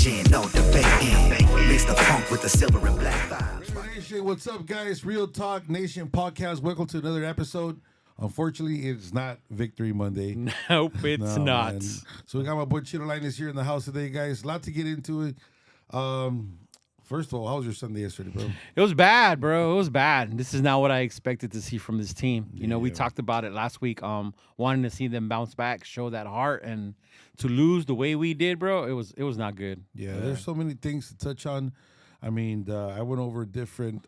nation, no debating. Mix the funk with the silver and black vibes. Raider Nation, what's up, guys? Real Talk Nation podcast. Welcome to another episode. Unfortunately, it's not Victory Monday. Nope, it's No, not. man. So we got my boy Chino Linus here in the house today, guys. A lot to get into it. First of all, how was your Sunday yesterday, bro? It was bad, bro. It was bad. This is not what I expected to see from this team. You know, we talked about it last week. Wanting to see them bounce back, show that heart, and to lose the way we did, bro. It was not good. Yeah, there's so many things to touch on. I mean, I went over different,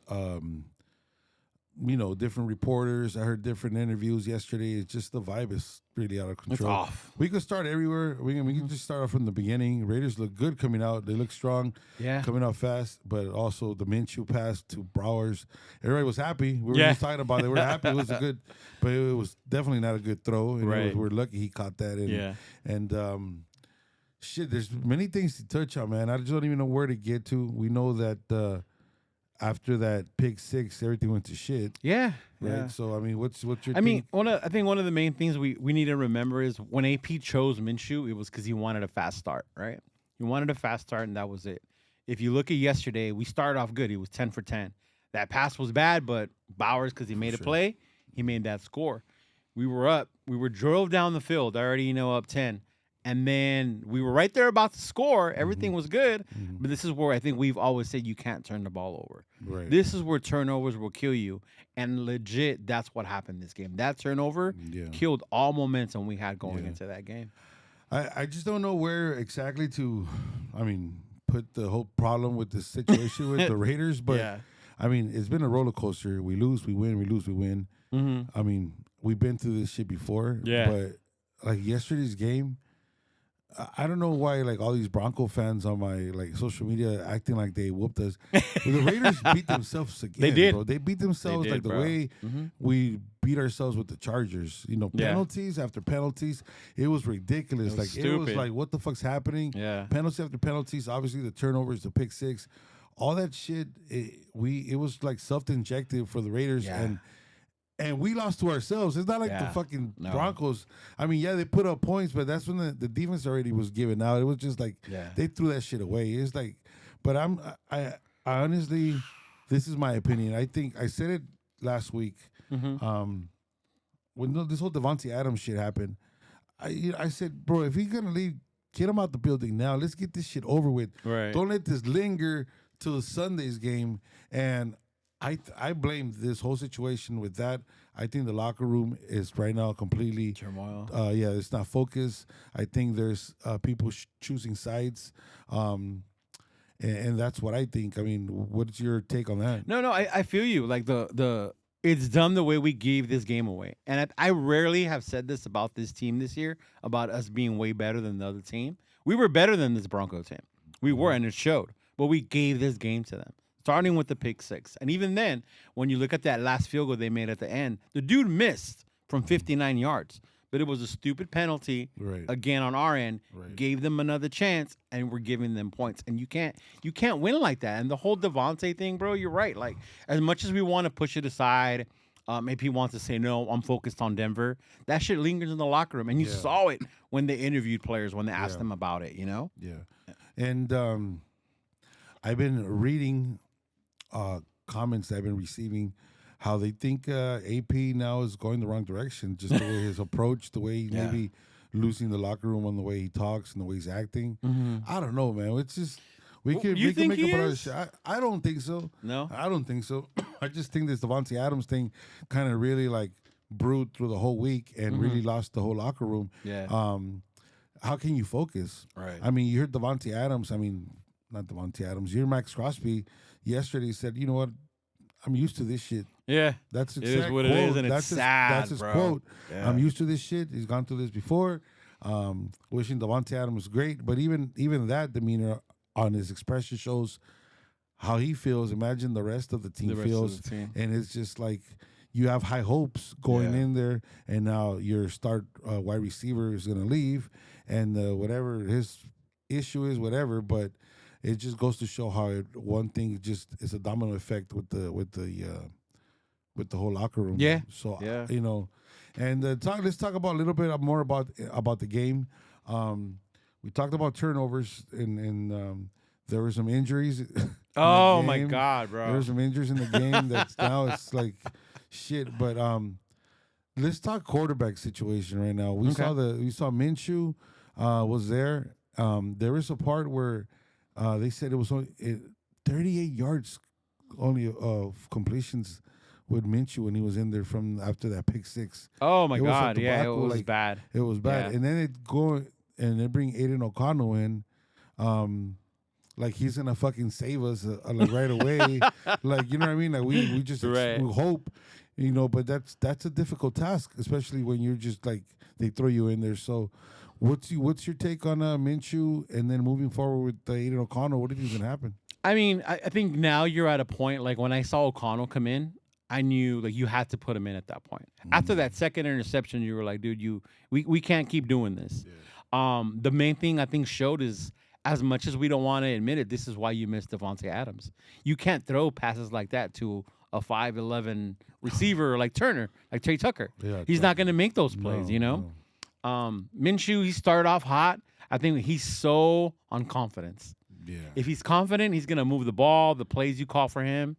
different reporters. I heard different interviews yesterday. It's just the vibe is really out of control. It's off. We could start everywhere. We can just start off from the beginning. Raiders look good coming out. They look strong. Yeah. Coming out fast, but also the Minshew pass to Browers. Everybody was happy. We were Yeah. just talking about it. We were happy. It was a good, but it was definitely not a good throw. And Right. we're lucky he caught that. And shit, there's many things to touch on, man. I just don't even know where to get to. We know that after that pick six, everything went to shit. Yeah. Right. Yeah. So I mean, what's your I mean, I think one of the main things we need to remember is when AP chose Minshew, it was because he wanted a fast start, right? He wanted a fast start, and that was it. If you look at yesterday, we started off good. He was 10 for 10. That pass was bad, but Bowers, because he made a play, he made that score. We were up. We were drove down the field, already, up 10. And then we were right there about to score. Everything was good. But this is where I think we've always said you can't turn the ball over. Right. This is where turnovers will kill you. And legit, that's what happened this game. That turnover killed all momentum we had going into that game. I just don't know where exactly to, put the whole problem with this situation with the Raiders. But I mean, it's been a roller coaster. We lose, we win. We lose, we win. I mean, we've been through this shit before. Yeah. But like yesterday's game, I don't know why like all these Bronco fans on my like social media acting like they whooped us. The Raiders beat themselves again. They did. Bro. They beat themselves like the way we beat ourselves with the Chargers. Penalties after penalties. It was ridiculous. It was like what the fuck's happening? Yeah. Penalty after penalties. Obviously the turnovers, the pick six, all that shit. It was like self-injected for the Raiders and we lost to ourselves. It's not like the fucking Broncos. I mean, they put up points, but that's when the defense already was given out. It was just like they threw that shit away. It's like, but I honestly, this is my opinion. I think I said it last week when this whole Devontae Adams shit happened. I said, bro, if he's gonna leave, get him out the building now. Let's get this shit over with. Right. Don't let this linger till Sunday's game. And I blame this whole situation with that. I think the locker room is right now completely turmoil. It's not focused. I think there's people choosing sides, and that's what I think. I mean, what's your take on that? No, I feel you. Like the it's dumb the way we gave this game away, and I rarely have said this about this team this year about us being way better than the other team. We were better than this Bronco team. We were, and it showed. But we gave this game to them. Starting with the pick six. And even then, when you look at that last field goal they made at the end, the dude missed from 59 yards. But it was a stupid penalty, again, on our end. Gave them another chance, and we're giving them points. And you can't win like that. And the whole Devontae thing, bro, you're right. Like, as much as we want to push it aside, if he wants to say, no, I'm focused on Denver, that shit lingers in the locker room. And you saw it when they interviewed players, when they asked them about it, Yeah. And I've been reading comments that I've been receiving, how they think AP now is going the wrong direction, just the way his approach, the way he maybe losing the locker room on the way he talks and the way he's acting. I don't know, man. It's just we can make up another shit. I don't think so. No, I don't think so. I just think this Devontae Adams thing kind of really like brewed through the whole week and really lost the whole locker room. Yeah. How can you focus? Right. I mean, you heard Devontae Adams. I mean, not Devontae Adams. You heard Max Crosby yesterday said, you know what? I'm used to this shit. Yeah. That's it is what it is, and it's sad, that's his quote. Yeah. I'm used to this shit. He's gone through this before. Wishing Devontae Adams great, but even that demeanor on his expression shows how he feels. Imagine the rest of the team feels. And it's just like you have high hopes going in there, and now your start wide receiver is going to leave, and whatever his issue is, whatever, but it just goes to show how one thing just is a domino effect with the whole locker room. Yeah. So you know, and let's talk about a little bit more about the game. we talked about turnovers, and there were some injuries. Oh my God, bro! There were some injuries in the game. That's now it's like shit. But let's talk quarterback situation right now. We saw Minshew was there. There was a part where they said it was only 38 yards only of completions with Minshew when he was in there from after that pick six. Oh my God, yeah, it was bad. It was bad, and then they bring Aiden O'Connell in, like he's gonna fucking save us like right away, like you know what I mean? Like we just we hope, but that's a difficult task, especially when you're just like they throw you in there. So, what's your take on Minshew, and then moving forward with Aiden O'Connell? What do you think is gonna happen? I mean, I think now you're at a point like when I saw O'Connell come in. I knew like you had to put him in at that point. After that second interception, you were like, dude, we can't keep doing this. Yeah. The main thing I think showed is as much as we don't want to admit it, this is why you missed Devontae Adams. You can't throw passes like that to a 5'11" receiver like Turner, like Trey Tucker. Yeah, he's not going to make those plays, No. Minshew, he started off hot. I think he's so on confidence. Yeah. If he's confident, he's going to move the ball, the plays you call for him.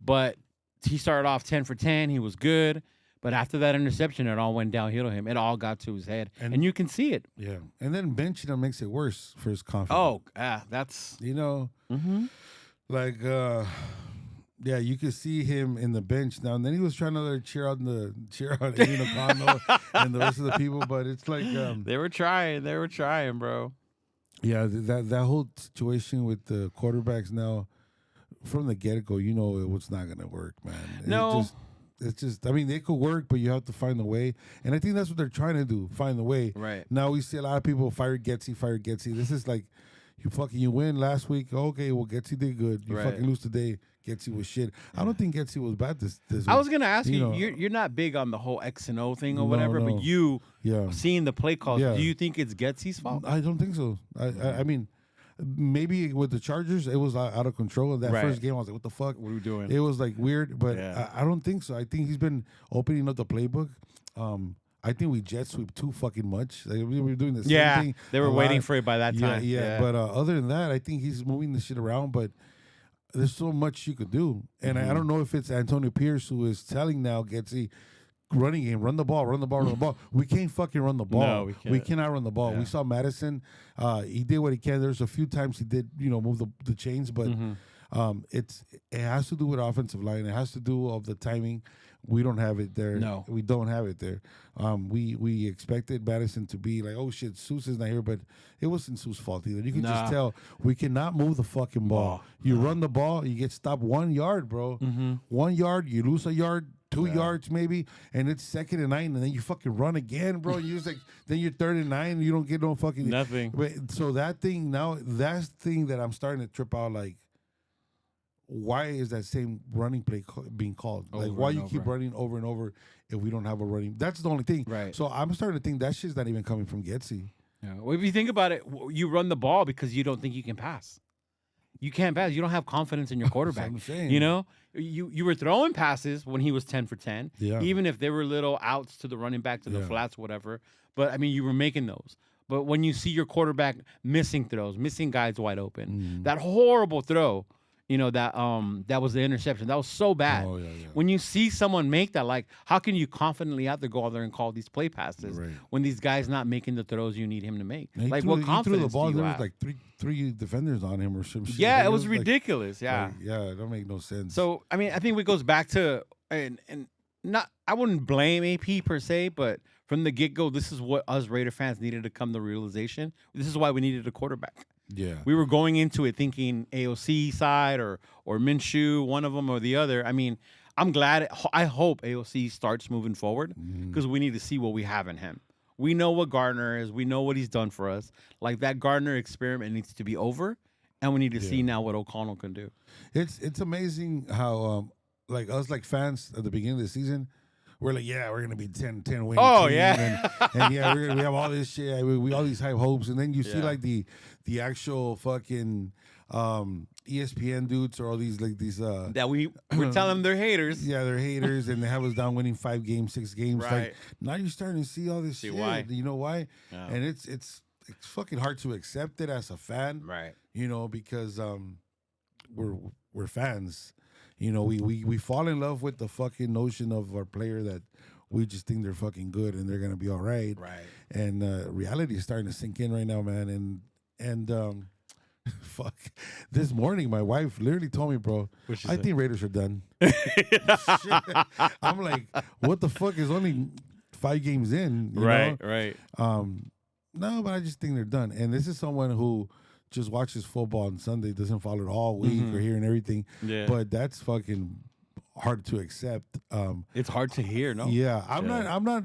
But he started off 10 for 10. He was good. But after that interception, it all went downhill to him. It all got to his head. And you can see it. Yeah. And then benching him makes it worse for his confidence. Oh, that's... Like, you could see him in the bench now. And then he was trying to cheer on Aiden O'Connell and the rest of the people. But it's like... They were trying, bro. Yeah, that whole situation with the quarterbacks now, from the get-go, it was not going to work, man. No. It's just, I mean, they could work, but you have to find a way. And I think that's what they're trying to do, find a way. Right. Now we see a lot of people fire Getsy. This is like, you win last week. Okay, well, Getsy did good. You fucking lose today. Getsy was shit. Yeah. I don't think Getsy was bad this week. I was going to ask you're not big on the whole X and O thing or whatever, but you seeing the play calls, do you think it's Getsy's fault? I don't think so. I mean... Maybe with the Chargers, it was out of control. That first game, I was like, what the fuck? What are we doing? It was like weird, but I don't think so. I think he's been opening up the playbook. I think we jet sweep too fucking much. Like, we were doing the same thing. They were waiting for it by that time. Yeah. But other than that, I think he's moving the shit around, but there's so much you could do. And I don't know if it's Antonio Pierce who is telling now Getsy, running game, run the ball. We can't fucking run the ball. No, we can't. We cannot run the ball. We saw Madison. He did what he can. There's a few times he did, move the chains, but it has to do with offensive line. It has to do with the timing. We don't have it there. No, we don't have it there. We expected Madison to be like, oh shit, Seuss is not here, but it wasn't Seuss' fault either. You can just tell we cannot move the fucking ball. You run the ball, you get stopped 1 yard, bro. 1 yard, you lose a yard. 2 yards maybe, and it's 2nd and 9, and then you fucking run again, bro. You just like then you're 3rd and 9, and you don't get no fucking nothing. But, so that's the thing that I'm starting to trip out. Like, why is that same running play being called? Like, why you keep running over and over if we don't have a running? That's the only thing. Right. So I'm starting to think that shit's not even coming from Getsy. Yeah. Well, if you think about it, you run the ball because you don't think you can pass. You can't pass. You don't have confidence in your quarterback. That's what I'm saying. You were throwing passes when he was 10 for 10. Yeah. Even if there were little outs to the running back, to the flats, whatever. But, I mean, you were making those. But when you see your quarterback missing throws, missing guys wide open, that horrible throw, that was the interception. That was so bad. Oh, yeah. When you see someone make that, like, how can you confidently out there go out there and call these play passes when these guys not making the throws you need him to make? And like, what confidence he threw the ball, do you there have? was like three defenders on him or some shit. Yeah, like, it was ridiculous. Like, it don't make no sense. So, I mean, I think it goes back to, and not, I wouldn't blame AP per se, but from the get-go, this is what us Raider fans needed to come to realization. This is why we needed a quarterback. Yeah, we were going into it thinking AOC side or Minshew, one of them or the other. I mean, I'm glad. I hope AOC starts moving forward because we need to see what we have in him. We know what Gardner is. We know what he's done for us. Like, that Gardner experiment needs to be over, and we need to see now what O'Connell can do. It's amazing how like us like fans at the beginning of the season. We're like, we're gonna be 10 win. Oh team, yeah, and we have all this shit. We all these high hopes, and then you see like the actual fucking ESPN dudes or all these that we're telling them they're haters. Yeah, they're haters, and they have us down winning 5 games, 6 games. Right. Like, now you're starting to see all this shit. Why? You know why? Yeah. And it's it's fucking hard to accept it as a fan, Right. Because we're fans. We fall in love with the fucking notion of our player that we just think they're fucking good and they're gonna be all right. Right. And reality is starting to sink in right now, man. And fuck, this morning my wife literally told me, bro, I think Raiders are done. Shit. I'm like, what the fuck is only 5 games in? You know? Right. No, but I just think they're done. And this is someone who just watches football on Sunday, doesn't follow it all week or hearing everything. Yeah. But that's fucking hard to accept. It's hard to hear, no? Yeah, I'm not.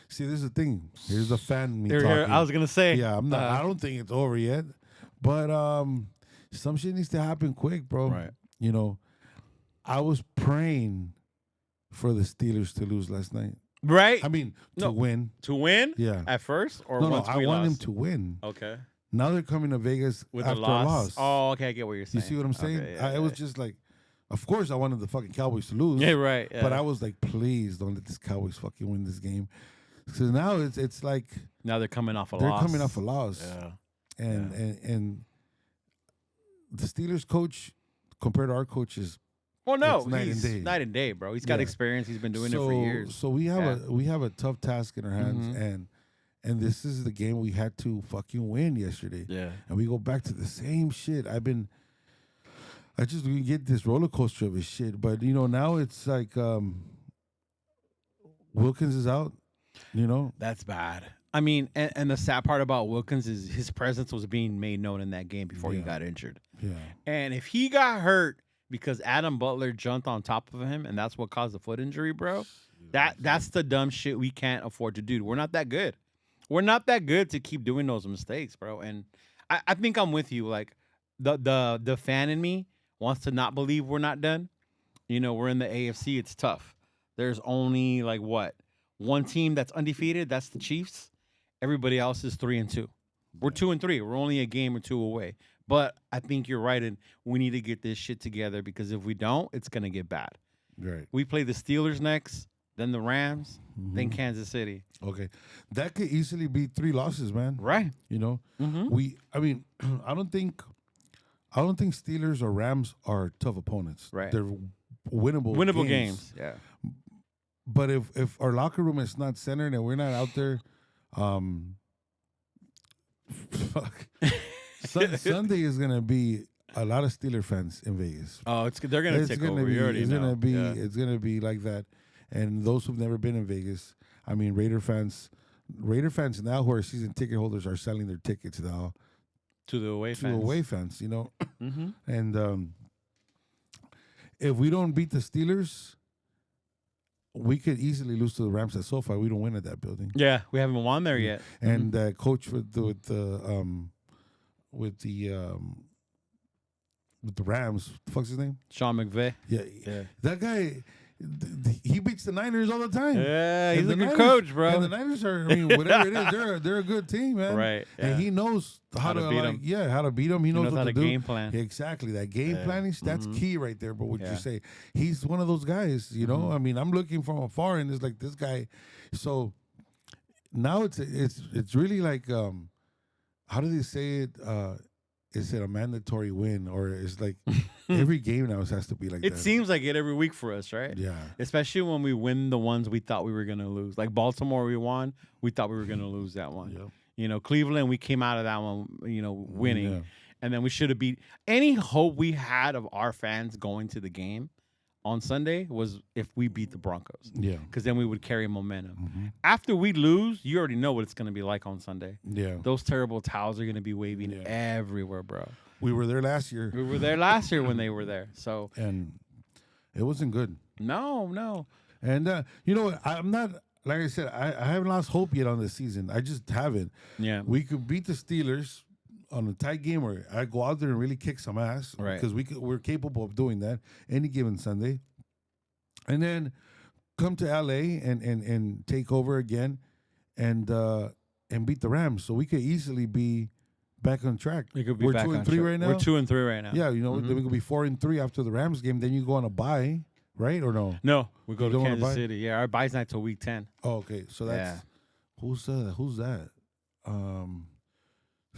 See, this is the thing. Here's the fan me Here, talking. I was gonna say. Yeah, I'm not. I don't think it's over yet. But some shit needs to happen quick, bro. Right. I was praying for the Steelers to lose last night. Right. I mean, to win. To win? Yeah. At first, or No, once I we want lost? them to win. Okay. Now they're coming to Vegas With after a loss. a loss. Oh, okay. I get what you're saying. You see what I'm saying? Okay, yeah, It was just like, of course, I wanted the fucking Cowboys to lose. Yeah, right. Yeah. But I was like, please don't let this Cowboys fucking win this game. So now it's like now they're coming off a they're loss. coming off a loss. Yeah. And the Steelers coach compared to our coaches. Well, no, It's night and he's day. night and day, bro. He's got Yeah. experience. He's been doing it for years. So we have a tough task in our hands, Mhm. and this is the game we had to fucking win yesterday. Yeah. And we go back to the same shit. We get this roller coaster of his shit, but now it's like Wilkins is out. That's bad. I mean, and the sad part about Wilkins is his presence was being made known in that game before he got injured. Yeah. And if he got hurt because Adam Butler jumped on top of him and that's what caused the foot injury, bro, that's the dumb shit we can't afford to do. We're not that good. We're not that good to keep doing those mistakes, bro. And I think I'm with you. Like the fan in me wants to not believe we're not done. We're in the AFC. It's tough. There's only like one team that's undefeated. That's the Chiefs. Everybody else is 3-2. We're 2-3. We're only a game or two away. But I think you're right, and we need to get this shit together because if we don't, it's gonna get bad. Right. We play the Steelers next, then the Rams, then Kansas City. Okay, that could easily be 3 losses, man. Right. I don't think Steelers or Rams are tough opponents. Right. They're winnable games. Yeah. But if our locker room is not centered and we're not out there, fuck. Sunday is gonna be a lot of Steeler fans in Vegas. Oh, they're gonna take over. You already know. It's gonna be like that. And those who've never been in Vegas, I mean, Raider fans now who are season ticket holders are selling their tickets now to the away to fans. away fans. Mm-hmm. And if we don't beat the Steelers, we could easily lose to the Rams at SoFi. We don't win at that building. Yeah, we haven't won there yet. And coach with the Rams, what the fuck's his name? Sean McVay. Yeah. That guy, he beats the Niners all the time. Yeah, And he's the a good Niners- coach, bro. And the Niners are, whatever it is, they're a good team, man. Right. And yeah. he knows how to beat them. Yeah, how to beat them. He knows what how to to do. game plan. Exactly. That game planning, that's key right there. But what Yeah. you say, he's one of those guys, I mean, I'm looking from afar and it's like this guy. So now it's really like, how do they say it? Is it a mandatory win, or is like every game now has to be like It that? seems like it every week for us, right? Yeah. Especially when we win the ones we thought we were gonna lose. Like Baltimore, we won. We thought we were gonna lose that one. Yep. Cleveland, we came out of that one, winning, Yeah. and then we should have beat any hope we had of our fans going to the game on Sunday was if we beat the Broncos. Yeah. Because then we would carry momentum. After we lose, you already know what it's gonna be like on Sunday. Yeah. Those terrible towels are gonna be waving Yeah. everywhere, bro. We were there last year. We were there last year when they were there. So And it wasn't good. no. And you know what? I'm not, like I said, I haven't lost hope yet on this season. I just haven't. Yeah. We could beat the Steelers on a tight game where I go out there and really kick some ass. Right. Because we're capable of doing that any given Sunday. And then come to LA and take over again and beat the Rams. So we could easily be back on track. We could be We're back 2 on and 3 track. right now. We're 2 and 3 right now. Yeah, then we could be 4 and 3 after the Rams game. Then you go on a bye, right? Or no? No, we go You to don't wanna Kansas buy? City. Yeah, our bye's not till week 10. Oh, okay. So that's who's that?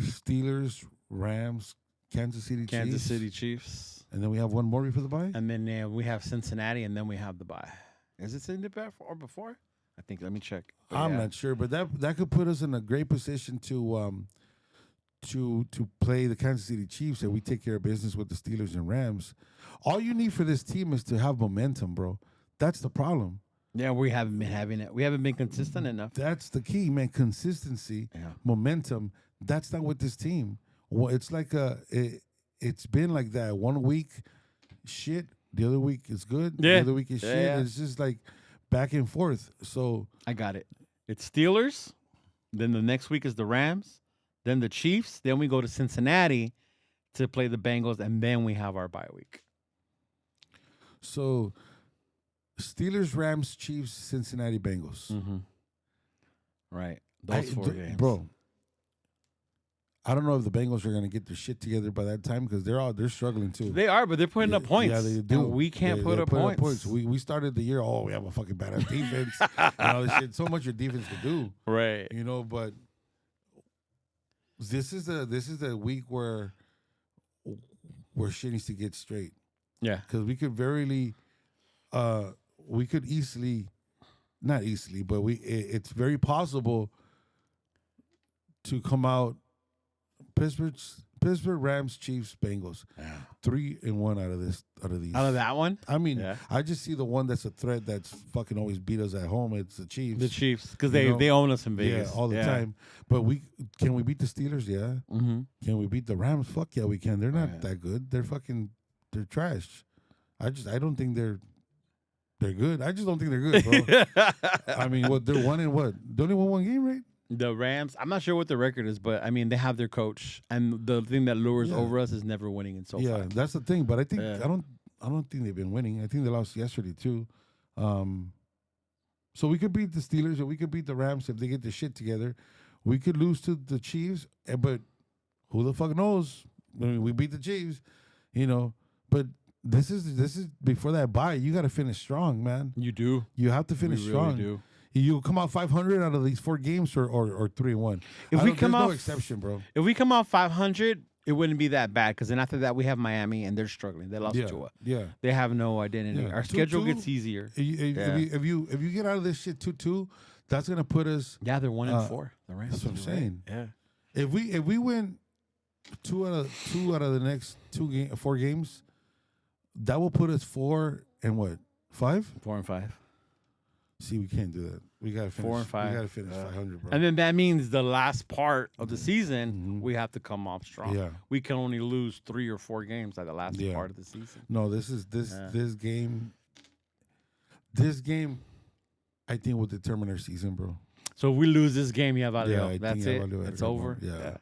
Steelers, Rams, Kansas City Chiefs. And then we have one more before the bye? And then we have Cincinnati, and then we have the bye. Is it Cincinnati or before? I think. Let me check. But I'm not sure, but that could put us in a great position to play the Kansas City Chiefs, and we take care of business with the Steelers and Rams. All you need for this team is to have momentum, bro. That's the problem. Yeah, we haven't been having it. We haven't been consistent enough. That's the key, man. Consistency, momentum. That's not with this team. Well, it's like it's been like that. 1 week, shit. The other week is good. Yeah. The other week is shit. Yeah. It's just like back and forth. So I got it. It's Steelers. Then the next week is the Rams. Then the Chiefs. Then we go to Cincinnati to play the Bengals, and then we have our bye week. So Steelers, Rams, Chiefs, Cincinnati, Bengals. Mm-hmm. Right. Those 4 games. Bro, I don't know if the Bengals are going to get their shit together by that time because they're struggling too. They are, but they're putting up points. Yeah, they do. And we can't put up points. We started the year, we have a fucking badass defense. And all this shit. So much your defense could do. Right. But this is the week where shit needs to get straight. Yeah. Because we could easily, not easily, but it's very possible to come out Pittsburgh, Rams, Chiefs, Bengals. Yeah. 3-1 out of these. Out of that one? I mean, I just see the one that's a threat that's fucking always beat us at home. It's the Chiefs. The Chiefs, because they own us in Vegas. Yeah, all the time. But can we beat the Steelers? Yeah. Mm-hmm. Can we beat the Rams? Fuck yeah, we can. They're not that good. They're trash. I don't think they're good. I just don't think they're good, bro. I mean, they're 1 and what? They only won 1 game, right? The Rams, I'm not sure what the record is, but I mean they have their coach, and the thing that lures over us is never winning in SoFi. Yeah, that's the thing. But I think I don't think they've been winning. I think they lost yesterday too. So we could beat the Steelers or we could beat the Rams if they get their shit together. We could lose to the Chiefs, but who the fuck knows? I mean, we beat the Chiefs, But this is before that bye. You got to finish strong, man. You do. You have to finish strong. Really do. You come out 500 out of these 4 games or 3-1. If we come out, no exception, bro. If we come out 500, it wouldn't be that bad because then after that we have Miami and they're struggling. They lost Tua. Yeah. They have no identity. Our schedule gets easier. If you get out of this shit 2-2, that's gonna put us. Yeah, they're 1-4. The Rams. That's what I'm saying. Yeah. If we win 2 out of the next 4 games, that will put us 4 and what? 5? 4 and 5. See, we can't do that. We gotta finish 4 and 5. We gotta finish 500, bro. And then that means the last part of the season, we have to come off strong. Yeah. We can only lose 3 or 4 games at the last part of the season. No, this game. This game, I think, will determine our season, bro. So if we lose this game, you have Valeo. Yeah, that's it. It's over. Yeah.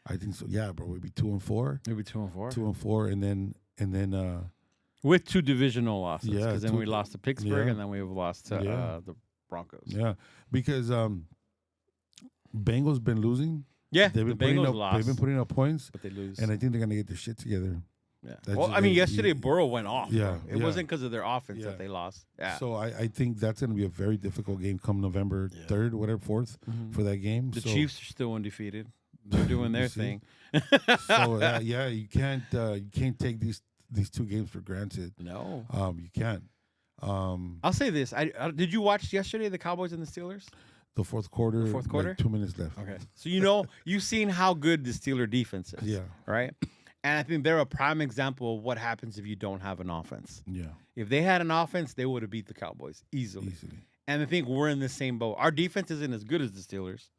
I think so. Yeah, bro. We'd be 2-4. Maybe 2-4. 2-4, and then. With 2 divisional losses, Yeah, because then we lost to Pittsburgh, yeah. and then we've lost to the Broncos. Yeah, because Bengals been losing. Yeah, they've been the Bengals lost. They've been putting up points, but they lose. and I think they're gonna get their shit together. Yeah. Well, I mean, yesterday Burrow went off. Yeah, it wasn't because of their offense that they lost. Yeah. So I think that's gonna be a very difficult game come November 3rd, whatever 4th for that game. The Chiefs are still undefeated. They're doing their thing. So you can't take these 2 games for granted. No. You can't. I'll say this. Did you watch yesterday the Cowboys and the Steelers? The fourth quarter. Like 2 minutes left. Okay. So you've seen how good the Steeler defense is. Yeah. Right? And I think they're a prime example of what happens if you don't have an offense. Yeah. If they had an offense, they would have beat the Cowboys easily. And I think we're in the same boat. Our defense isn't as good as the Steelers,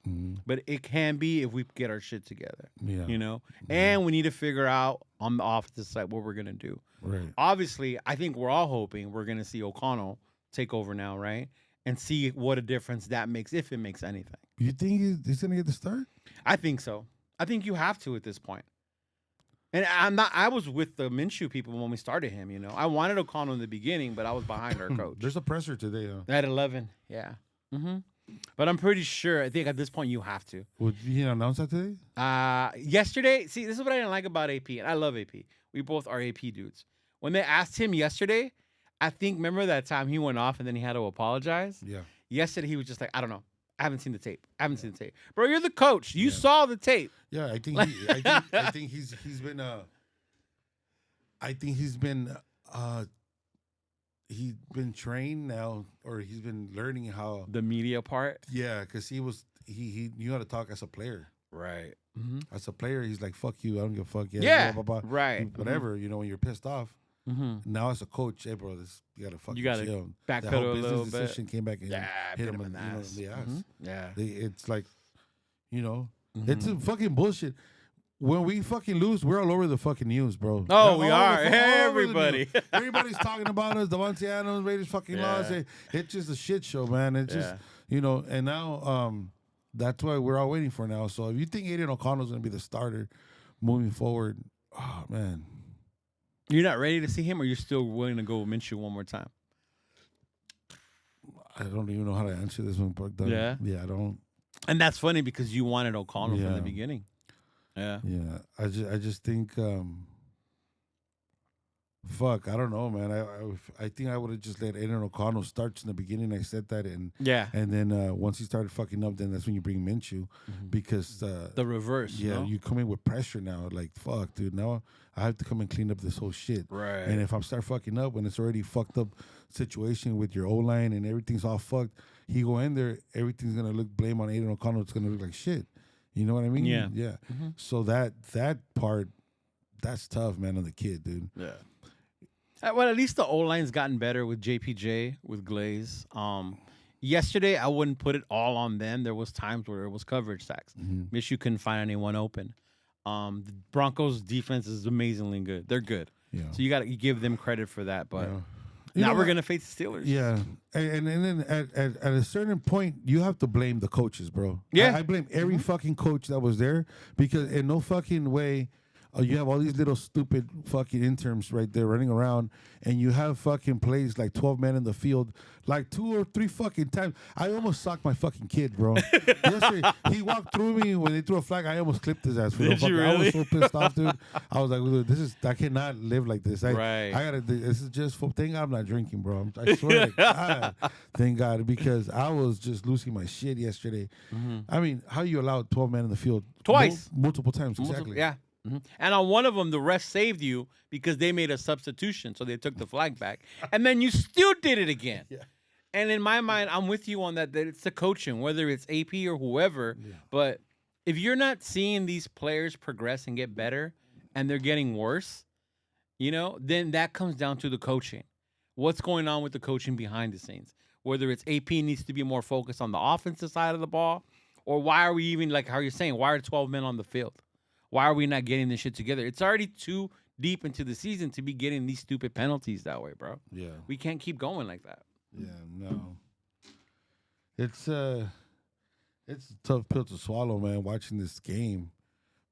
but it can be if we get our shit together. Yeah. And we need to figure out on the offensive side what we're going to do. Right. Obviously, I think we're all hoping we're going to see O'Connell take over now, right? And see what a difference that makes, if it makes anything. You think he's going to get the start? I think so. I think you have to at this point. And I was with the Minshew people when we started him, I wanted O'Connell in the beginning, but I was behind our coach. There's a pressure today, huh? At 11, yeah. Mm-hmm. But I'm pretty sure, I think at this point you have to. Did he announce that today? Yesterday, see, this is what I didn't like about AP, and I love AP. We both are AP dudes. When they asked him yesterday, I think, remember that time he went off and then he had to apologize? Yeah. Yesterday, he was just like, I don't know. I haven't seen the tape. Bro, you're the coach. You saw the tape. Yeah, I think he's been he's been trained now, or he's been learning how the media part. Yeah, because he knew how to talk as a player. Right. As a player, he's like, "Fuck you, I don't give a fuck." Yeah. Blah, blah, blah. Right. Whatever. You know, when you're pissed off. Now as a coach, hey bro, you gotta fucking chill. Backpedal the whole a business little decision bit. came back and hit him in the ass. The ass. Yeah. It's like, it's a fucking bullshit. When we fucking lose, we're all over the fucking news, bro. Oh, we are. Everybody. Everybody's talking about us. Devontae Adams, Raiders fucking lost. It's just a shit show, man. It's just, and now that's what we're all waiting for now. So if you think Aiden O'Connell's going to be the starter moving forward, oh, man. You're not ready to see him, or you're still willing to go with Minshew one more time? I don't even know how to answer this one, but I don't. And that's funny because you wanted O'Connell from the beginning. Yeah. Yeah. I just think fuck, I don't know, man. I think I would have just let Aiden O'Connell start in the beginning. I said that, and then once he started fucking up, then that's when you bring Minshew, because the reverse. Yeah, you come in with pressure now. Like, fuck, dude. Now I have to come and clean up this whole shit. Right. And if I'm start fucking up when it's already fucked up situation with your O-line and everything's all fucked, he go in there, everything's gonna look blame on Aiden O'Connell. It's gonna look like shit. You know what I mean? Yeah. Yeah. So that part, that's tough, man, on the kid, dude. Yeah. Well, at least the O-line's gotten better with JPJ, with Glaze. Yesterday, I wouldn't put it all on them. There was times where it was coverage sacks. Minshew couldn't find anyone open. The Broncos' defense is amazingly good. They're good. Yeah. So you got to give them credit for that. But now we're going to face the Steelers. Yeah. And then at a certain point, you have to blame the coaches, bro. Yeah. I blame every fucking coach that was there, because in no fucking way you have all these little stupid fucking interns right there running around, and you have fucking plays like 12 men in the field like 2 or 3 fucking times. I almost socked my fucking kid, bro. Yesterday, he walked through me when they threw a flag. I almost clipped his ass. Did you really? I was so pissed off, dude. I was like, dude, I cannot live like this. Right. This is just for, thank God I'm not drinking, bro. I swear to God, thank God, because I was just losing my shit yesterday. I mean, how you allowed 12 men in the field? Twice. Multiple times, exactly. Yeah. And on one of them, the ref saved you because they made a substitution, so they took the flag back. And then you still did it again. Yeah. And in my mind, I'm with you on that it's the coaching, whether it's AP or whoever. Yeah. But if you're not seeing these players progress and get better, and they're getting worse, then that comes down to the coaching. What's going on with the coaching behind the scenes? Whether it's AP needs to be more focused on the offensive side of the ball, or why are we even, like how you're saying, why are 12 men on the field? Why are we not getting this shit together? It's already too deep into the season to be getting these stupid penalties that way, bro. Yeah. We can't keep going like that. Yeah, no. It's a tough pill to swallow, man, watching this game.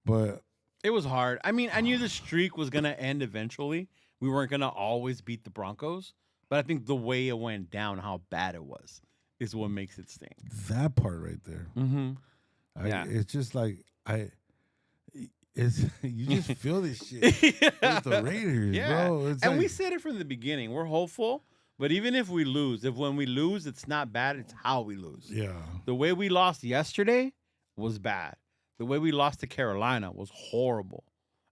But it was hard. I mean, I knew the streak was going to end eventually. We weren't going to always beat the Broncos. But I think the way it went down, how bad it was, is what makes it sting. That part right there. It's just like you just feel this shit with the Raiders, bro. It's and we said it from the beginning. We're hopeful, but even if we lose, when we lose, it's not bad. It's how we lose. Yeah. The way we lost yesterday was bad. The way we lost to Carolina was horrible,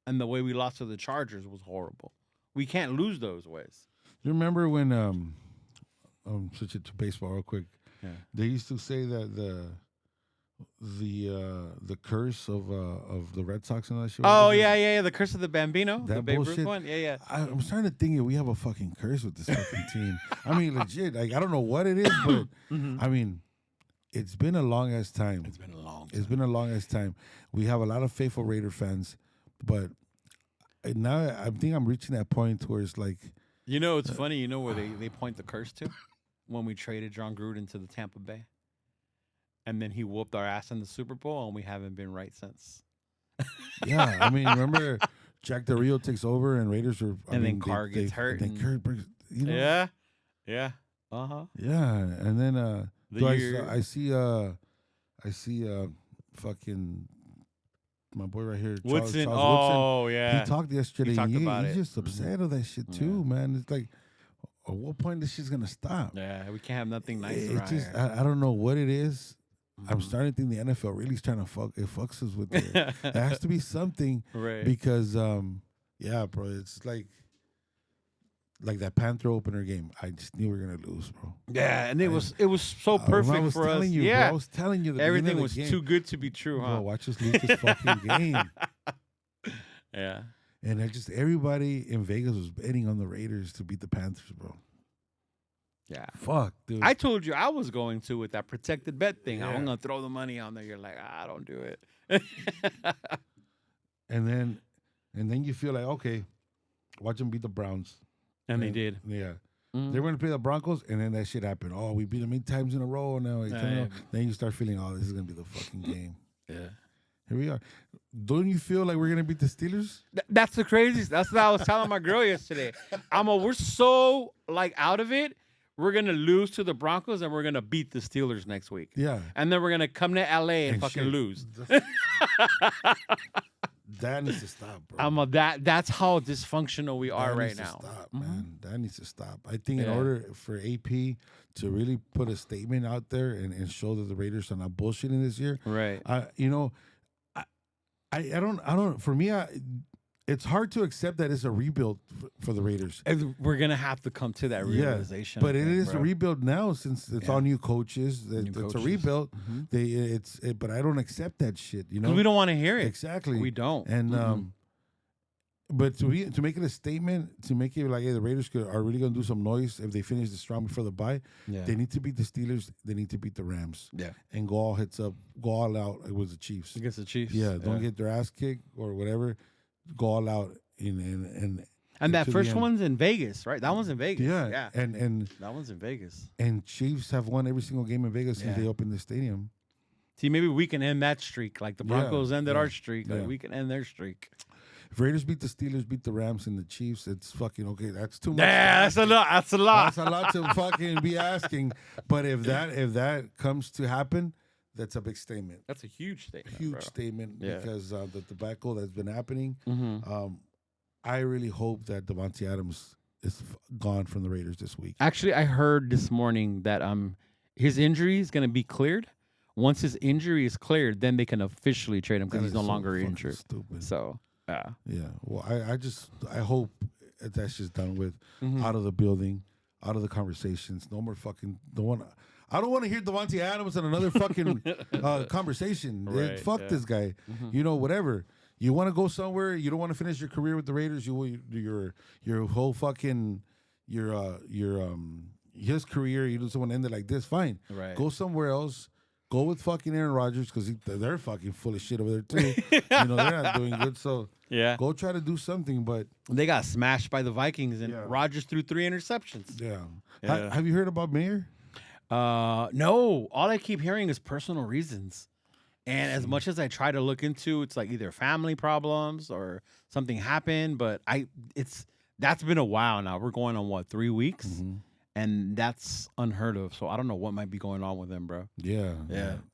and the way we lost to the Chargers was horrible. We can't lose those ways. You remember when switch it to baseball real quick? Yeah. They used to say that the curse of the Red Sox and that shit. Oh yeah, the curse of the Bambino, that the Babe bullshit. Ruth one. Yeah. I'm starting to think we have a fucking curse with this fucking team. I mean, legit. Like, I don't know what it is, but I mean, it's been a long ass time. It's been a long time. We have a lot of faithful Raider fans, but now I think I'm reaching that point where it's like, it's funny. You know where they point the curse to? When we traded John Gruden to the Tampa Bay. And then he whooped our ass in the Super Bowl, and we haven't been right since. Yeah, I mean, remember Jack Del Rio takes over, and Raiders are. Then Carr gets hurt. And Kurt, Yeah. Yeah, and then I see fucking my boy right here, Woodson. Charles Woodson. Yeah. He talked yesterday. He talked about he's it. just upset of that shit too, man. It's like, at what point this shit's gonna stop? Yeah, we can't have nothing nice It's around just, here. I don't know what it is. I'm starting to think the NFL really is trying to fucks us with it. There has to be something, Right. Because yeah, bro, it's like that Panther opener game. I just knew we were gonna lose, bro. Yeah, and it was so perfect for us. You, yeah, bro, I was telling you, everything was too good to be true, huh? Bro, watch us lose this fucking game. Yeah, and everybody in Vegas was betting on the Raiders to beat the Panthers, bro. Yeah, fuck, dude. I told you I was going to with that protected bet thing. Yeah. I'm gonna throw the money on there. You're like, don't do it. and then you feel like, okay, watch them beat the Browns. And they did. Yeah. They were going to play the Broncos, and then that shit happened. Oh, we beat them 8 times in a row. Now, then you start feeling, oh, this is going to be the fucking game. Yeah. Here we are. Don't you feel like we're going to beat the Steelers? That's the craziest. That's what I was telling my girl yesterday. We're so, out of it. We're going to lose to the Broncos, and we're going to beat the Steelers next week. Yeah. And then we're going to come to L.A. and fucking lose. That needs to stop, bro. That's how dysfunctional we are right now. Stop, man. That needs to stop. I think in order for AP to really put a statement out there and show that the Raiders are not bullshitting this year, right? I don't. For me, it's hard to accept that it's a rebuild for the Raiders. We're gonna have to come to that realization. But it is a rebuild now since it's all new coaches. It's a rebuild. But I don't accept that shit. You know, we don't want to hear it. Exactly, we don't. And but to make it a statement, to make it like, hey, the Raiders are really gonna do some noise if they finish the strong before the bye. Yeah. They need to beat the Steelers. They need to beat the Rams. Yeah, and go all out. It was the Chiefs against the Chiefs. Yeah, don't get their ass kicked or whatever. Go all out and that first one's in Vegas, right? That one's in Vegas. Yeah. And that one's in Vegas. And Chiefs have won every single game in Vegas since they opened the stadium. See, maybe we can end that streak like the Broncos ended our streak. Like we can end their streak. If Raiders beat the Steelers, beat the Rams, and the Chiefs, it's fucking okay. That's too much. Yeah, that's a lot. That's a lot. That's a lot to fucking be asking. But if that comes to happen, that's a big statement. That's a huge statement. Huge statement because the tobacco that's been happening. I really hope that Davante Adams is gone from the Raiders this week. Actually, I heard this morning that his injury is going to be cleared. Once his injury is cleared, then they can officially trade him because he's no longer injured. Stupid. So yeah. Well, I hope that's just done with, out of the building, out of the conversations. No more fucking I don't want to hear Davante Adams in another fucking conversation. Right, fuck this guy. You know, whatever. You want to go somewhere. You don't want to finish your career with the Raiders. Your whole fucking his career. You just want to end it like this. Fine. Right. Go somewhere else. Go with fucking Aaron Rodgers because they're fucking full of shit over there too. They're not doing good. So go try to do something. But they got smashed by the Vikings and Rodgers threw 3 interceptions. Yeah. Have you heard about Mayer? No, all I keep hearing is personal reasons. And as much as I try to look into, it's like either family problems or something happened, but that's been a while now. We're going on 3 weeks? And that's unheard of. So I don't know what might be going on with him, bro. Yeah.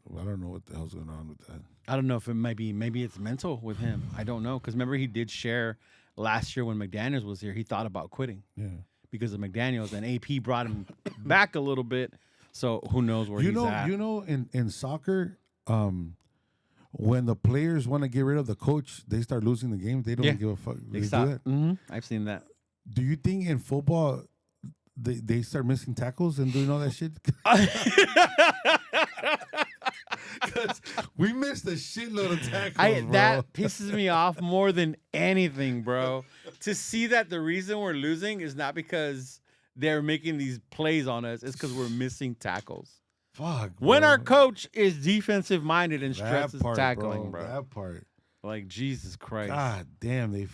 Well, I don't know what the hell's going on with that. I don't know if it might be, maybe it's mental with him. I don't know. Because remember, he did share last year when McDaniels was here, he thought about quitting. Yeah. Because of McDaniels, and AP brought him back a little bit. So who knows where he's at. You know, in soccer, when the players want to get rid of the coach, they start losing the game. They don't give a fuck. They stop. Do that? I've seen that. Do you think in football they start missing tackles and doing all that shit? Because we missed a shitload of tackles, bro. That pisses me off more than anything, bro. To see that the reason we're losing is not because they're making these plays on us, it's because we're missing tackles. Fuck, bro. When our coach is defensive minded and stresses tackling, bro. That part. Like, Jesus Christ. God damn, they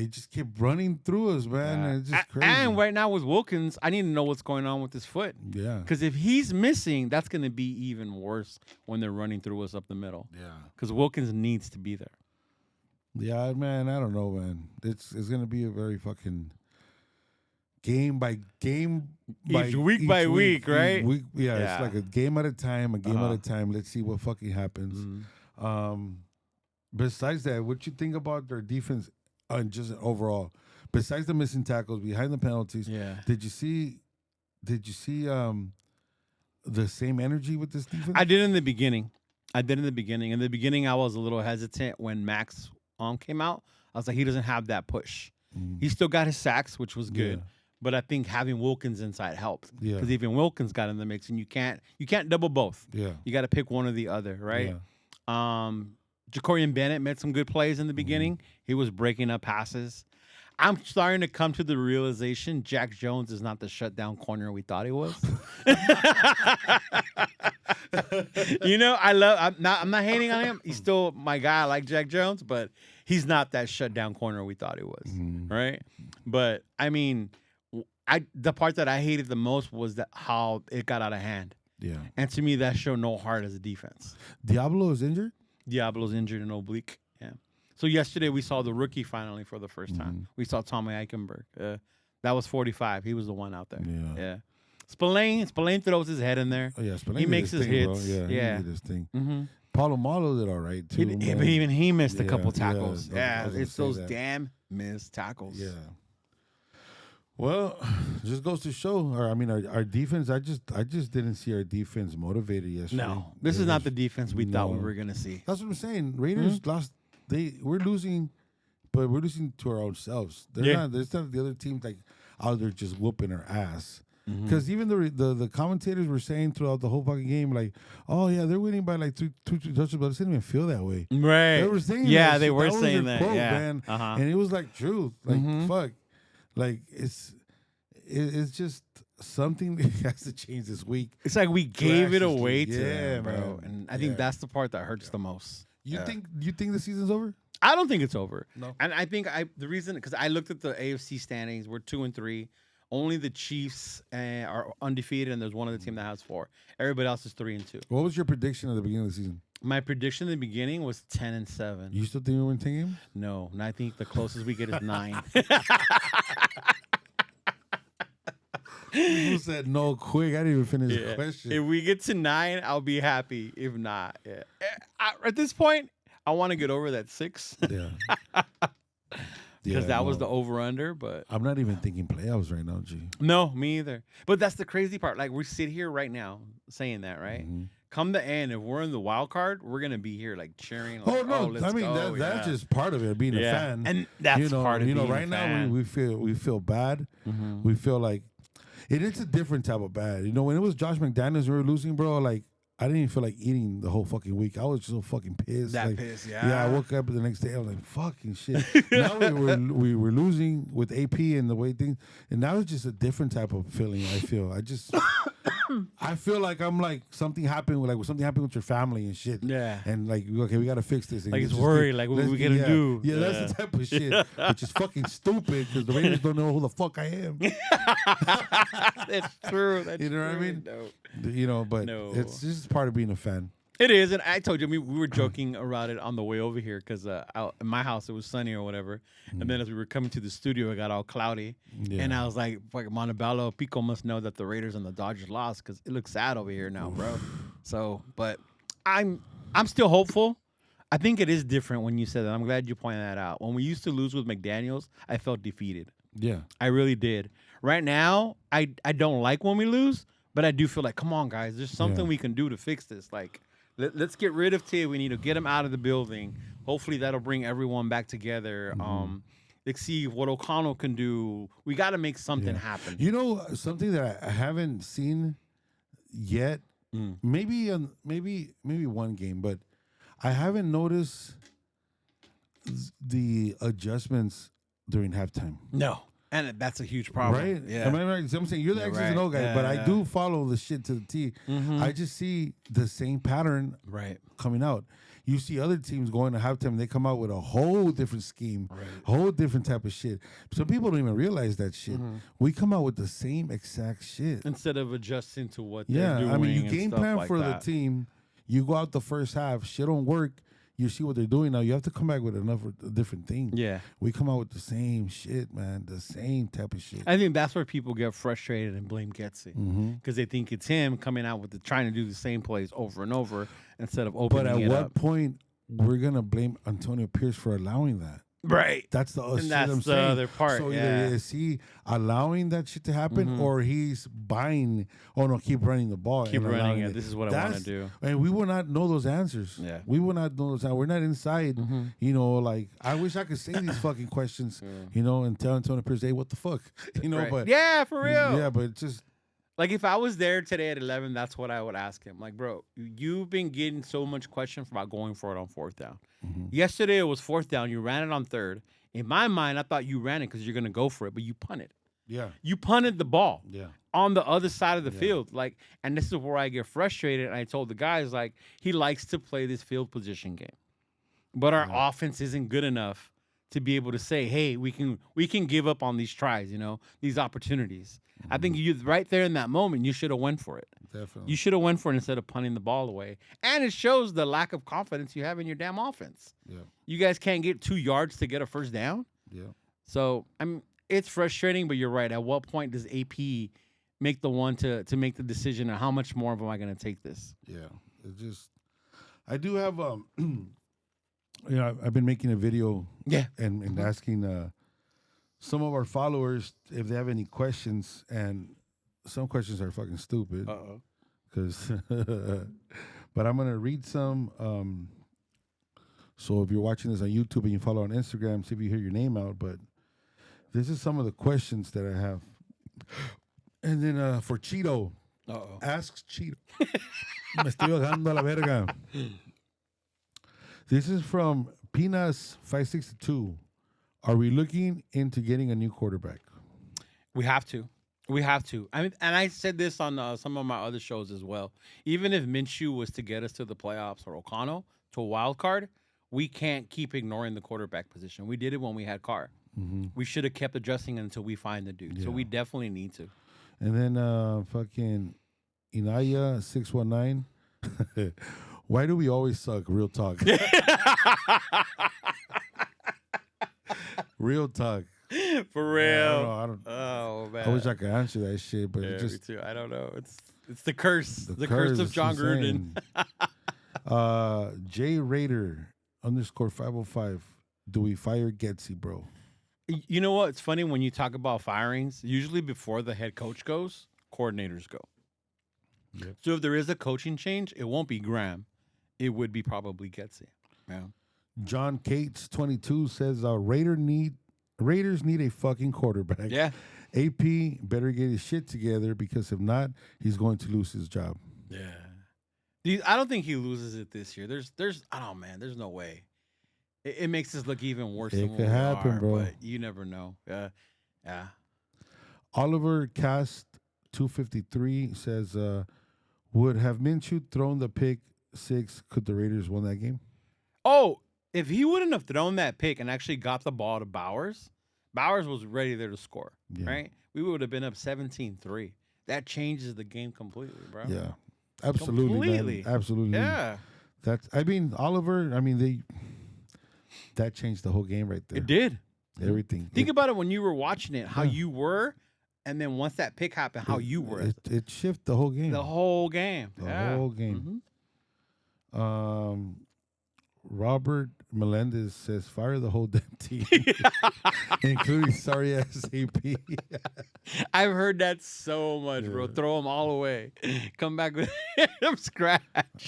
just keep running through us, man. Yeah. It's just crazy. And right now with Wilkins, I need to know what's going on with his foot. Yeah. Because if he's missing, that's going to be even worse when they're running through us up the middle. Yeah. Because Wilkins needs to be there. Yeah, man. I don't know, man. It's going to be a very fucking game by game, week by week, right? Yeah, it's like a game at a time, at a time. Let's see what fucking happens. Besides that, what you think about their defense just overall? Besides the missing tackles, behind the penalties, did you see the same energy with this defense? I did in the beginning. In the beginning, I was a little hesitant when Max came out. I was like, he doesn't have that push. He still got his sacks, which was good. Yeah. But I think having Wilkins inside helped. Yeah. Because even Wilkins got in the mix, and you can't double both. Yeah. You got to pick one or the other, right? Yeah. Jacorian Bennett made some good plays in the beginning. He was breaking up passes. I'm starting to come to the realization Jack Jones is not the shutdown corner we thought he was. I'm not hating on him. He's still my guy. I like Jack Jones, but he's not that shutdown corner we thought he was, right? But I mean, the part that I hated the most was how it got out of hand. Yeah. And to me, that showed no heart as a defense. Diablo is injured? Diablo's injured in oblique. Yeah. So yesterday we saw the rookie finally for the first time. We saw Tommy Eichenberg. That was 45. He was the one out there. Yeah. Spillane throws his head in there. Oh, yeah, Spillane he makes his hits. Bro. Yeah. He did his thing. Mm-hmm. Palomalo did all right, too. But even he missed a couple tackles. Yeah, it's those damn missed tackles. Yeah. Well, just goes to show. Our defense. I just didn't see our defense motivated yesterday. No, this is not the defense we thought we were gonna see. That's what I'm saying. Raiders lost. We're losing, but we're losing to our own selves. They're not. There's not the other teams like out there just whooping our ass. Because even the commentators were saying throughout the whole fucking game, like, oh yeah, they're winning by like two touchdowns, but it didn't even feel that way. Right? They were saying, they were saying that. Quote, yeah, man. And it was like truth. Like fuck. Like it's just something that has to change this week. It's like we gave it away to them, bro. Man. And I think that's the part that hurts the most. You think the season's over? I don't think it's over. No. And I think the reason, because I looked at the AFC standings, we're 2-3. Only the Chiefs are undefeated, and there's one other team that has 4. Everybody else is 3-2. What was your prediction at the beginning of the season? My prediction in the beginning was 10-7. You still think we win 10 games? No, and I think the closest we get is 9. People said no quick. I didn't even finish the question. If we get to 9, I'll be happy. If not, at this point, I want to get over that 6. Yeah. Because that was the over-under, but... I'm not even thinking playoffs right now, G. No, me either. But that's the crazy part. Like, we sit here right now saying that, right? Come the end, if we're in the wild card, we're going to be here, like, cheering. Like, let's go. That's just part of it, being a fan. And that's part of being a fan. Right now, we feel bad. We feel like... It's a different type of bad. When it was Josh McDaniels we were losing, bro, like, I didn't even feel like eating the whole fucking week. I was just so fucking pissed. Pissed, Yeah, I woke up the next day. I was like, fucking shit. Now we were losing with AP and the way things, and now it's just a different type of feeling. I feel. I feel like I'm like something happened with your family and shit. Yeah. And like, okay, we gotta fix this. And like it's worried. Like what we gonna do? Yeah, that's the type of shit, which is fucking stupid because the Raiders don't know who the fuck I am. That's true. You know what I mean? No. But it's just part of being a fan. It is, and I told you, we were joking around it on the way over here because in my house it was sunny or whatever, and then as we were coming to the studio, it got all cloudy, and I was like, Montebello, Pico must know that the Raiders and the Dodgers lost because it looks sad over here now, bro. So, but I'm still hopeful. I think it is different when you said that. I'm glad you pointed that out. When we used to lose with McDaniels, I felt defeated. Yeah. I really did. Right now, I don't like when we lose, but I do feel like, come on, guys, there's something we can do to fix this. Like, let's get rid of Tid. We need to get him out of the building. Hopefully, that'll bring everyone back together. Let's see what O'Connell can do. We got to make something happen. Something that I haven't seen yet, maybe one game, but I haven't noticed the adjustments during halftime. No. And that's a huge problem. Right? Yeah. Am I right? So I'm saying you're the X's and O guy, but I do follow the shit to the T. I just see the same pattern coming out. You see other teams going to halftime and they come out with a whole different scheme, a whole different type of shit. Some people don't even realize that shit. We come out with the same exact shit. Instead of adjusting to what they're doing. I mean, you game plan like for that. the team. You go out the first half, shit don't work. You see what they're doing now. You have to come back with a different thing. Yeah. We come out with the same shit, man. The same type of shit. I think that's where people get frustrated and blame Getsy. Because they think it's him coming out with trying to do the same plays over and over instead of opening it up. But at what point we're going to blame Antonio Pierce for allowing that? Right. That's the shit that's I'm the saying. other part. So yeah. either is he allowing that shit to happen, or he's buying? Oh no, keep running the ball. Keep and running it. This is what I want to do. And we will not know those answers. Yeah. We will not know those. We're not inside. You know, like I wish I could say these fucking questions. You know, and tell Antonio Pierce, hey, what the fuck? You know, but yeah, for real. Yeah, but just. Like, if I was there today at 11, that's what I would ask him. Like, bro, you've been getting so much questions about going for it on fourth down. Yesterday, it was fourth down. You ran it on third. In my mind, I thought you ran it because you're going to go for it, but you punted. Yeah. You punted the ball on the other side of the field. Like, and this is where I get frustrated. And I told the guys, like, he likes to play this field position game. But our offense isn't good enough to be able to say, hey, we can give up on these tries, you know, these opportunities. I think you right there in that moment, you should have went for it. Definitely. You should have went for it instead of punting the ball away. And it shows the lack of confidence you have in your damn offense. Yeah. You guys can't get 2 yards to get a first down. Yeah. So, I mean, it's frustrating, but you're right. At what point does AP make the one to make the decision on how much more am I going to take this? Yeah. It just, I do have, you know, I've been making a video and asking some of our followers if they have any questions, and some questions are fucking stupid. Because, but I'm gonna read some. So if you're watching this on YouTube and you follow on Instagram, see if you hear your name out. But this is some of the questions that I have. And then for Cheeto, asks Cheeto. Me estoy bajando a la verga. This is from Pinas 562. Are we looking into getting a new quarterback? We have to. We have to. I mean, and I said this on some of my other shows as well. Even if Minshew was to get us to the playoffs or O'Connell to a wild card, we can't keep ignoring the quarterback position. We did it when we had Carr. We should have kept adjusting until we find the dude. So we definitely need to. And then fucking Inaya 619. Why do we always suck? Real talk. Real talk. For real. I don't know. Oh man. I wish I could answer that shit, but yeah, it just me too. I don't know. It's the curse. The curse of John Gruden. J Raider _505. Do we fire Getsy, bro? You know what? It's funny when you talk about firings. Usually before the head coach goes, coordinators go. Yep. So if there is a coaching change, it won't be Graham. It would be probably Getsy. Yeah. John Cates 22 says Raiders need a fucking quarterback. Yeah. AP better get his shit together, because if not, he's going to lose his job. Yeah. I don't think he loses it this year. There's I don't know, man. There's no way. It makes us look even worse than It what could we happen, are, bro. But you never know. Yeah. Oliver Cast 253 says, would have Minshew thrown the pick 6, could the Raiders won that game? Oh, if he wouldn't have thrown that pick and actually got the ball to Bowers was ready there to score, right? We would have been up 17-3. That changes the game completely, bro. Yeah, absolutely, completely. man. Absolutely. Yeah. Oliver, that changed the whole game right there. It did. Everything. Think about it when you were watching it, how you were, and then once that pick happened, how you were. It shifted the whole game. The whole game. The whole game. Robert Melendez says, fire the whole damn team, including sorry ass AP. I've heard that so much, bro. Throw them all away. Come back with them scratch.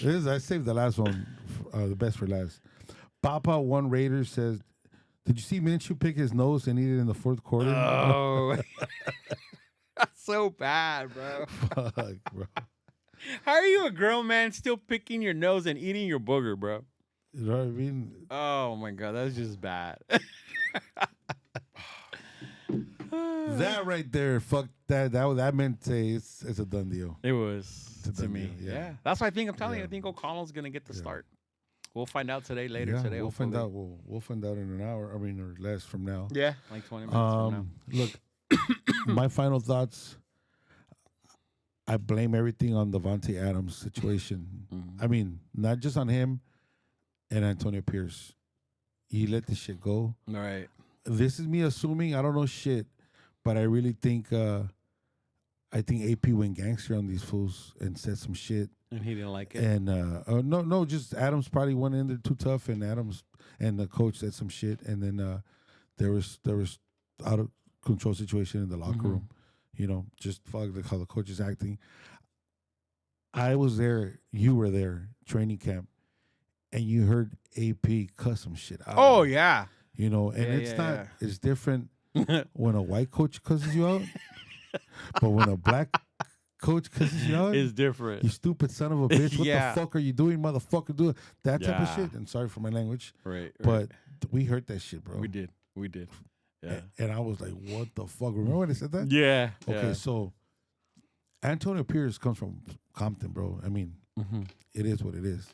I saved the last one, the best for last. Papa One Raider says, did you see Minshew pick his nose and eat it in the fourth quarter? Oh, that's so bad, bro. Fuck, bro. How are you a grown man still picking your nose and eating your booger, bro? You know what I mean? Oh my God, that's just bad. That right there, fuck that. That meant it's a done deal. It was to me. Deal, yeah. That's why I'm telling you. I think O'Connell's gonna get the start. We'll find out later today. We'll find out. We'll find out in an hour. Or less from now. Yeah, like 20 minutes from now. Look, my final thoughts. I blame everything on Davante Adams' situation. Not just on him and Antonio Pierce. He let this shit go. All right. This is me assuming. I don't know shit, but I really think. I think AP went gangster on these fools and said some shit. And he didn't like it. And no, just Adams probably went in there too tough, and Adams and the coach said some shit, and then there was out of control situation in the locker room. You know, just fuck how the coach is acting. I was there, you were there, training camp, and you heard AP cuss some shit out. Oh yeah. You know, and it's not. It's different when a white coach cusses you out, but when a black coach cusses you out, it's different. You stupid son of a bitch! What the fuck are you doing, motherfucker? Do that type of shit. And sorry for my language, right? But we heard that shit, bro. We did. Yeah. And I was like, what the fuck? Remember when they said that? Yeah. Okay, so Antonio Pierce comes from Compton, bro. I mean, it is what it is.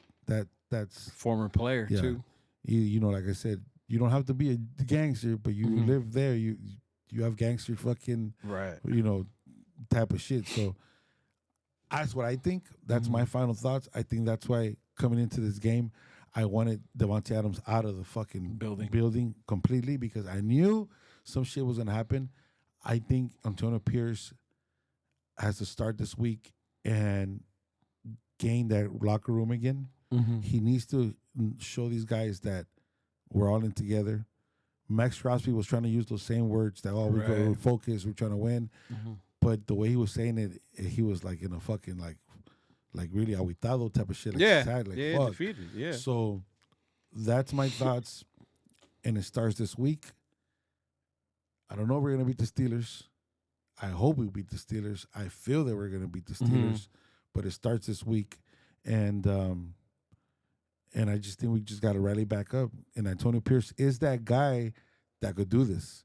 That's former player too. You know, like I said, you don't have to be a gangster, but you live there. You have gangster fucking you know, type of shit. So that's what I think. That's my final thoughts. I think that's why coming into this game, I wanted Davante Adams out of the fucking building completely because I knew some shit was gonna happen. I think Antonio Pierce has to start this week and gain that locker room again. He needs to show these guys that we're all in together. Max Crosby was trying to use those same words that we're focused, we're trying to win. But the way he was saying it, he was like in a fucking like really aguitado type of shit. Like sad, like fuck. Defeated. Yeah. So that's my thoughts. And it starts this week. I don't know if we're gonna beat the Steelers. I hope we beat the Steelers. I feel that we're gonna beat the Steelers, but it starts this week. And I just think we just got to rally back up. And Antonio Pierce is that guy that could do this.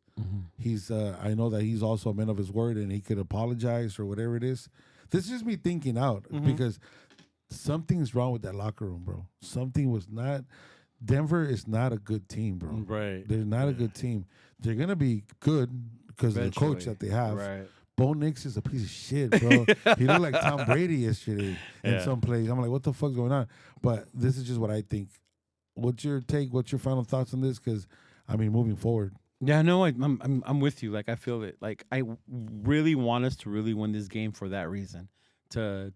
He's I know that he's also a man of his word and he could apologize or whatever it is. This is just me thinking out because something's wrong with that locker room, bro. Something was not. Denver is not a good team, bro. Right. They're not a good team. They're going to be good because of the coach that they have. Right. Bo Nix is a piece of shit, bro. He looked like Tom Brady yesterday in some plays. I'm like, what the fuck's going on? But this is just what I think. What's your take? What's your final thoughts on this? Because, I mean, moving forward. Yeah, no, I'm with you. Like, I feel it. Like, I really want us to really win this game for that reason. So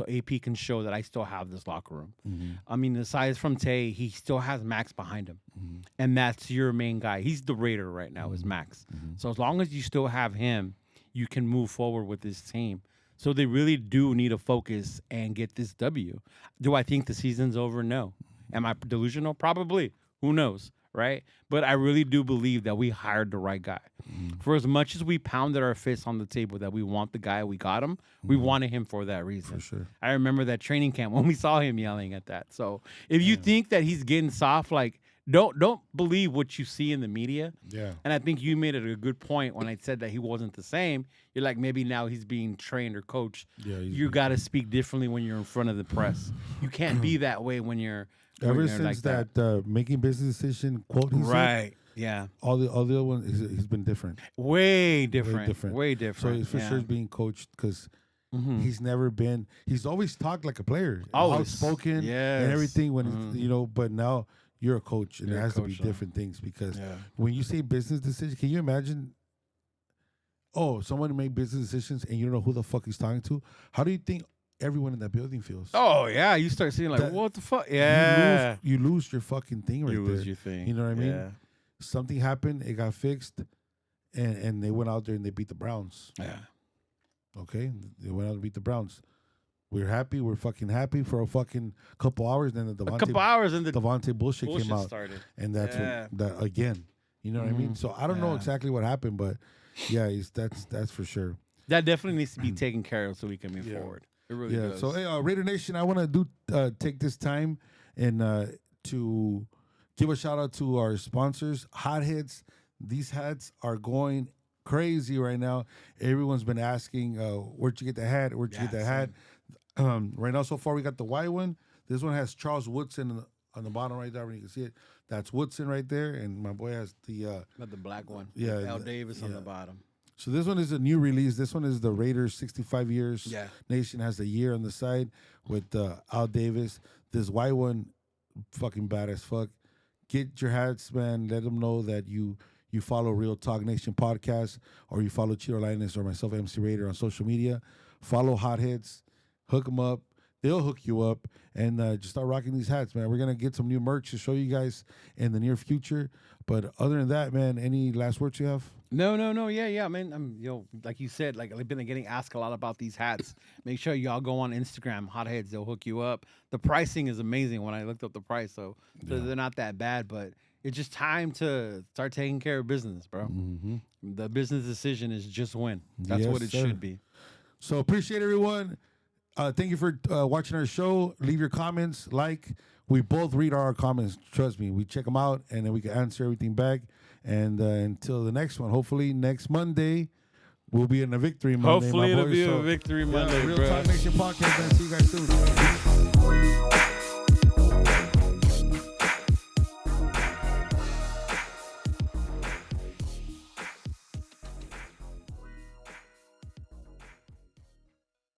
AP can show that I still have this locker room. I mean, aside from Tay, he still has Max behind him. And that's your main guy. He's the Raider right now, is Max. So as long as you still have him, you can move forward with this team. So they really do need to focus and get this W. Do I think the season's over? No. Am I delusional? Probably. Who knows, right? But I really do believe that we hired the right guy. For as much as we pounded our fists on the table that we want the guy, we got him, we wanted him for that reason. For sure. I remember that training camp when we saw him yelling at that. So if you think that he's getting soft, like, don't believe what you see in the media. Yeah. And I think you made it a good point when I said that he wasn't the same. You're like, maybe now he's being trained or coached. Yeah. You got to speak differently when you're in front of the press. You can't be that way when you're ever since like that making business decision quote he said, yeah. All the other ones he's been different. Way different. Way different. So he's for sure being coached because he's never been. He's always talked like a player, always outspoken and everything. When you know, but now. You're a coach, and it has to be different things because when you say business decisions, can you imagine? Oh, someone made business decisions, and you don't know who the fuck he's talking to. How do you think everyone in that building feels? Oh yeah, you start seeing like, what the fuck? Yeah, you lose your fucking thing right there. You lose your thing. You know what I mean? Something happened, it got fixed, and they went out there and they beat the Browns. Yeah. Okay, they went out and beat the Browns. We're happy. We're fucking happy for a fucking couple hours. Then the Davante bullshit came out, started. And that's that again. You know what I mean? So I don't know exactly what happened, but yeah, that's for sure. That definitely needs to be taken care of so we can move forward. It really does. So hey, Raider Nation, I want to take this time and to give a shout out to our sponsors, Hotheadz. These hats are going crazy right now. Everyone's been asking, where'd you get the hat? Where'd you get that hat? Right now, so far, we got the white one. This one has Charles Woodson on the bottom right there, when you can see it. That's Woodson right there, and my boy has the black one. Yeah, Al Davis on the bottom. So this one is a new release. This one is the Raiders 65 years. Nation has the year on the side with Al Davis. This white one, fucking bad as fuck. Get your hats, man. Let them know that you follow Real Talk Nation podcast, or you follow Cheeto Linus or myself, MC Raider, on social media. Follow Hotheadz. Hook them up. They'll hook you up and just start rocking these hats, man. We're going to get some new merch to show you guys in the near future. But other than that, man, any last words you have? No. Yeah, man. Like you said, like I've been getting asked a lot about these hats. Make sure y'all go on Instagram, Hotheadz. They'll hook you up. The pricing is amazing when I looked up the price, so they're not that bad. But it's just time to start taking care of business, bro. Mm-hmm. The business decision is just win. That's what it should be. So appreciate everyone. Thank you for watching our show. Leave your comments. We both read our comments. Trust me. We check them out, and then we can answer everything back. And until the next one, hopefully next Monday, we'll be in a victory Monday. Hopefully it'll be a victory Monday, Real bro. Talk Nation podcast, man. See you guys soon.